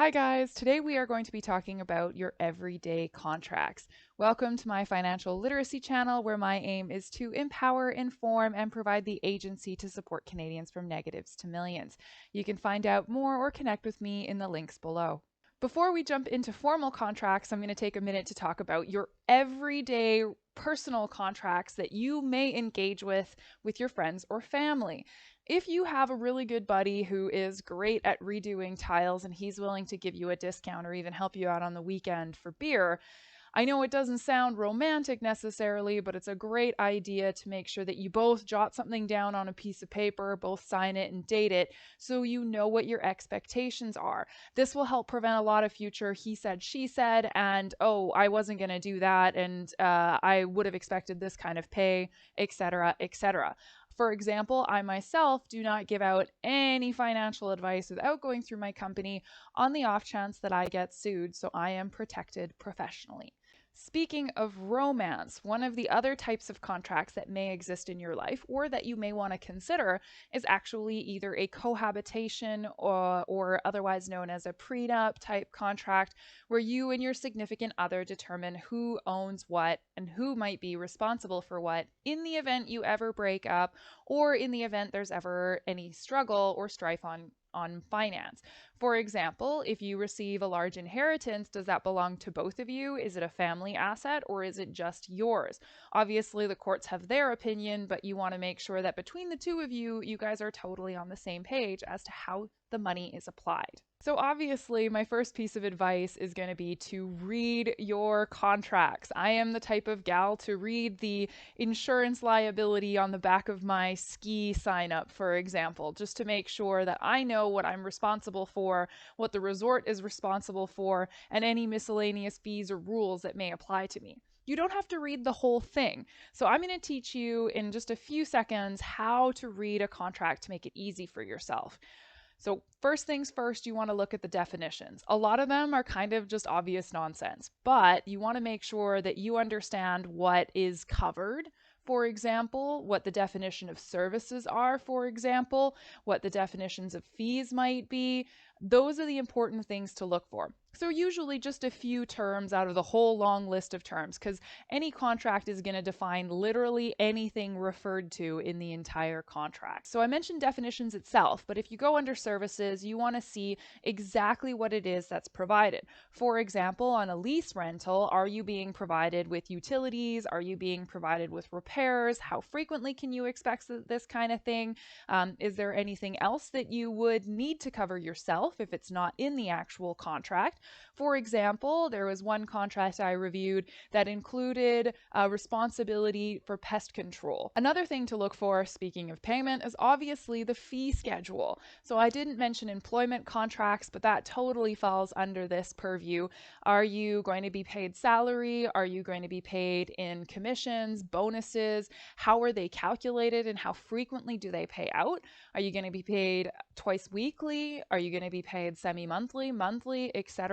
Hi guys, today we are going to be talking about your everyday contracts. Welcome to my financial literacy channel where my aim is to empower, inform, and provide the agency to support Canadians from negatives to millions. You can find out more or connect with me in the links below. Before we jump into formal contracts, I'm going to take a minute to talk about your everyday personal contracts that you may engage with your friends or family. If you have a really good buddy who is great at redoing tiles and he's willing to give you a discount or even help you out on the weekend for beer, I know it doesn't sound romantic necessarily, but it's a great idea to make sure that you both jot something down on a piece of paper, both sign it and date it, so you know what your expectations are. This will help prevent a lot of future he said, she said, and oh, I wasn't going to do that, and I would have expected this kind of pay, etc., etc. For example, I myself do not give out any financial advice without going through my company on the off chance that I get sued, so I am protected professionally. Speaking of romance, one of the other types of contracts that may exist in your life or that you may want to consider is actually either a cohabitation or otherwise known as a prenup type contract, where you and your significant other determine who owns what and who might be responsible for what in the event you ever break up or in the event there's ever any struggle or strife on finance. For example, if you receive a large inheritance, does that belong to both of you? Is it a family asset or is it just yours? Obviously, the courts have their opinion, but you want to make sure that between the two of you, you guys are totally on the same page as to how the money is applied. So obviously, my first piece of advice is going to be to read your contracts. I am the type of gal to read the insurance liability on the back of my ski sign up, for example, just to make sure that I know what I'm responsible for, what the resort is responsible for, and any miscellaneous fees or rules that may apply to me. You don't have to read the whole thing. So I'm going to teach you in just a few seconds how to read a contract to make it easy for yourself. So first things first, you want to look at the definitions. A lot of them are kind of just obvious nonsense, but you want to make sure that you understand what is covered. For example, what the definition of services are, for example, what the definitions of fees might be. Those are the important things to look for. So usually just a few terms out of the whole long list of terms, because any contract is going to define literally anything referred to in the entire contract. So I mentioned definitions itself, but if you go under services, you want to see exactly what it is that's provided. For example, on a lease rental, are you being provided with utilities? Are you being provided with repairs? How frequently can you expect this kind of thing? Is there anything else that you would need to cover yourself if it's not in the actual contract? For example, there was one contract I reviewed that included responsibility for pest control. Another thing to look for, speaking of payment, is obviously the fee schedule. So I didn't mention employment contracts, but that totally falls under this purview. Are you going to be paid salary? Are you going to be paid in commissions, bonuses? How are they calculated and how frequently do they pay out? Are you going to be paid twice weekly? Are you going to be paid semi-monthly, monthly, etc.?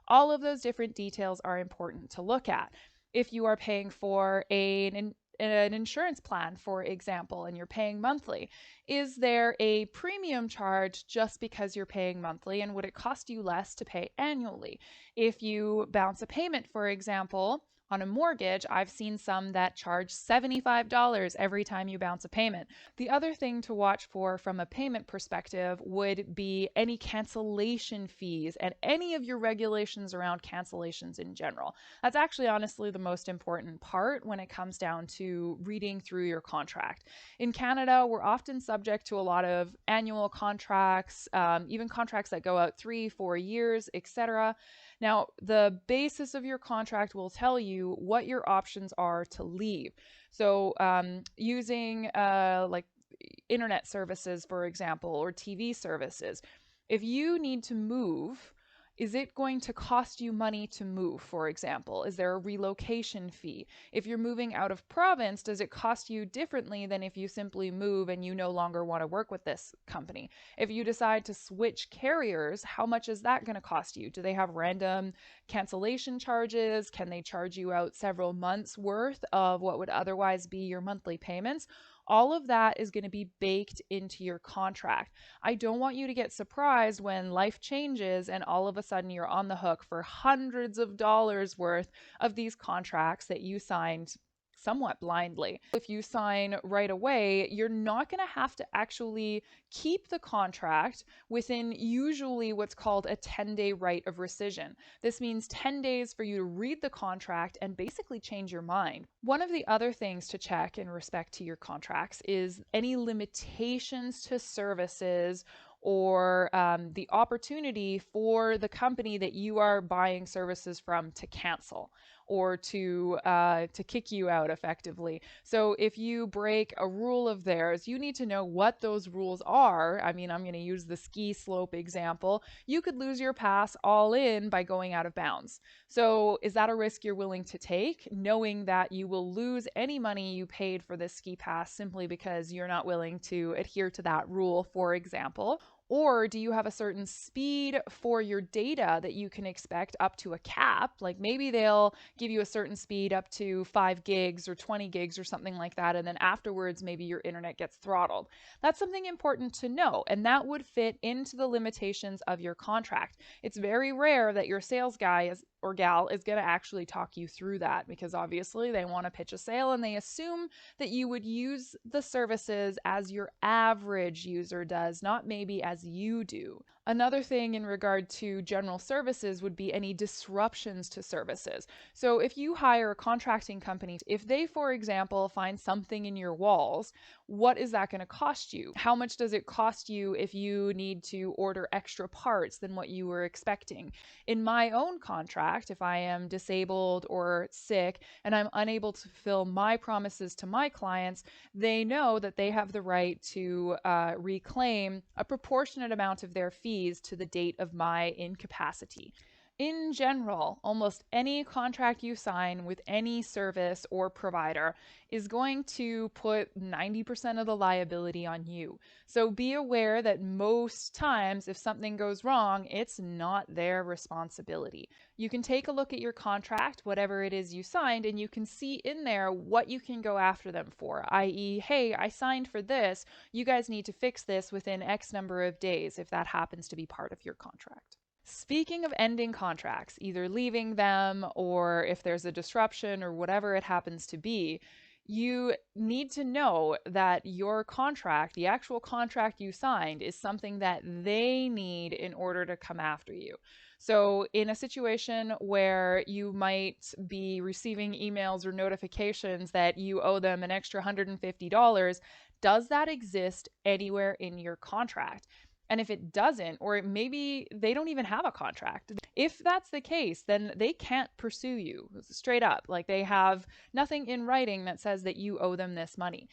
All of those different details are important to look at. If you are paying for an insurance plan, for example, and you're paying monthly, is there a premium charge just because you're paying monthly, and would it cost you less to pay annually? If you bounce a payment, for example, on a mortgage, I've seen some that charge $75 every time you bounce a payment. The other thing to watch for from a payment perspective would be any cancellation fees and any of your regulations around cancellations in general. That's actually honestly the most important part when it comes down to reading through your contract. In Canada, we're often subject to a lot of annual contracts, even contracts that go out 3-4 years, etc. Now, the basis of your contract will tell you what your options are to leave. So using like internet services, for example, or TV services, if you need to move, is it going to cost you money to move, for example? Is there a relocation fee? If you're moving out of province, does it cost you differently than if you simply move and you no longer want to work with this company? If you decide to switch carriers, how much is that going to cost you? Do they have random cancellation charges? Can they charge you out several months worth of what would otherwise be your monthly payments? All of that is going to be baked into your contract. I don't want you to get surprised when life changes and all of a sudden you're on the hook for hundreds of dollars worth of these contracts that you signed somewhat blindly. If you sign right away, you're not going to have to actually keep the contract within usually what's called a 10-day right of rescission. This means 10 days for you to read the contract and basically change your mind. One of the other things to check in respect to your contracts is any limitations to services or the opportunity for the company that you are buying services from to cancel or to kick you out effectively. So if you break a rule of theirs, you need to know what those rules are. I mean, I'm going to use the ski slope example. You could lose your pass all in by going out of bounds. So is that a risk you're willing to take, knowing that you will lose any money you paid for this ski pass simply because you're not willing to adhere to that rule, for example? Or do you have a certain speed for your data that you can expect up to a cap? Like maybe they'll give you a certain speed up to 5 gigs or 20 gigs or something like that. And then afterwards, maybe your internet gets throttled. That's something important to know. And that would fit into the limitations of your contract. It's very rare that your sales guy or gal is going to actually talk you through that because obviously they want to pitch a sale and they assume that you would use the services as your average user does, not maybe as you do. Another thing in regard to general services would be any disruptions to services. So if you hire a contracting company, if they, for example, find something in your walls, what is that going to cost you? How much does it cost you if you need to order extra parts than what you were expecting? In my own contract, if I am disabled or sick and I'm unable to fulfill my promises to my clients, they know that they have the right to reclaim a proportionate amount of their fees to the date of my incapacity. In general, almost any contract you sign with any service or provider is going to put 90% of the liability on you. So be aware that most times if something goes wrong, it's not their responsibility. You can take a look at your contract, whatever it is you signed, and you can see in there what you can go after them for, i.e., hey, I signed for this, you guys need to fix this within X number of days if that happens to be part of your contract. Speaking of ending contracts, either leaving them or if there's a disruption or whatever it happens to be, you need to know that your contract, the actual contract you signed, is something that they need in order to come after you. So, in a situation where you might be receiving emails or notifications that you owe them an extra $150, does that exist anywhere in your contract? And if it doesn't, or maybe they don't even have a contract, if that's the case, then they can't pursue you straight up. Like they have nothing in writing that says that you owe them this money.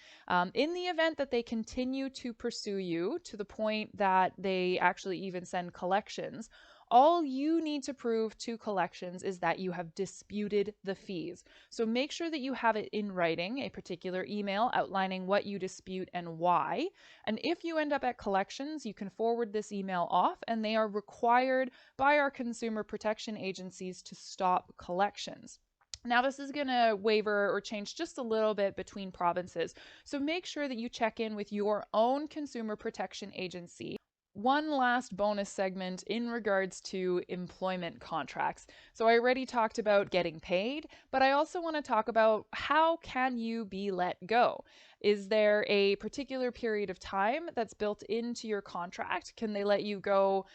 In the event that they continue to pursue you to the point that they actually even send collections, all you need to prove to collections is that you have disputed the fees. So make sure that you have it in writing, a particular email outlining what you dispute and why. And if you end up at collections, you can forward this email off, and they are required by our consumer protection agencies to stop collections. Now, this is going to waver or change just a little bit between provinces. So make sure that you check in with your own consumer protection agency. One last bonus segment in regards to employment contracts. So I already talked about getting paid, but I also want to talk about how can you be let go? Is there a particular period of time that's built into your contract? Can they let you go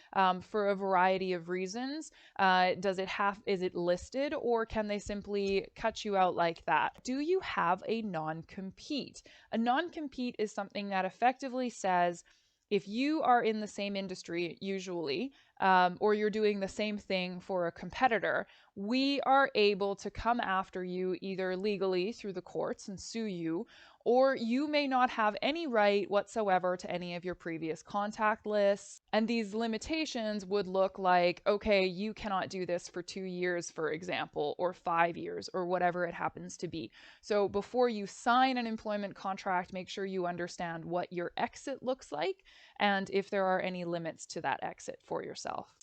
for a variety of reasons? Is it listed, or can they simply cut you out like that? Do you have a non-compete? A non-compete is something that effectively says, if you are in the same industry, usually, or you're doing the same thing for a competitor, we are able to come after you either legally through the courts and sue you, or you may not have any right whatsoever to any of your previous contact lists. And these limitations would look like, okay, you cannot do this for 2 years, for example, or 5 years, or whatever it happens to be. So before you sign an employment contract, make sure you understand what your exit looks like and if there are any limits to that exit for yourself.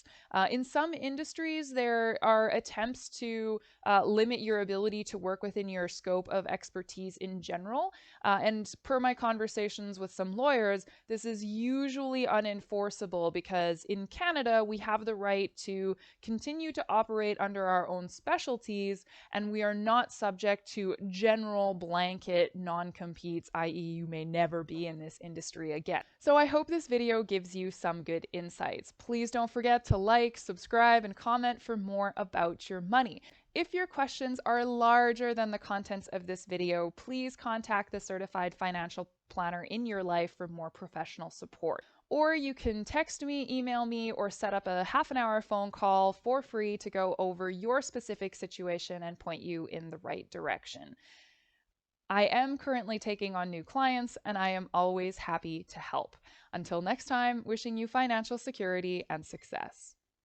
In some industries, there are attempts to limit your ability to work within your scope of expertise in general. And per my conversations with some lawyers, this is usually unenforceable because in Canada, we have the right to continue to operate under our own specialties, and we are not subject to general blanket non-competes, i.e. you may never be in this industry again. So I hope this video gives you some good insights. Please don't forget to like, subscribe, and comment for more about your money. If your questions are larger than the contents of this video, please contact the certified financial planner in your life for more professional support. Or you can text me, email me, or set up a half-an-hour phone call for free to go over your specific situation and point you in the right direction. I am currently taking on new clients, and I am always happy to help. Until next time, wishing you financial security and success.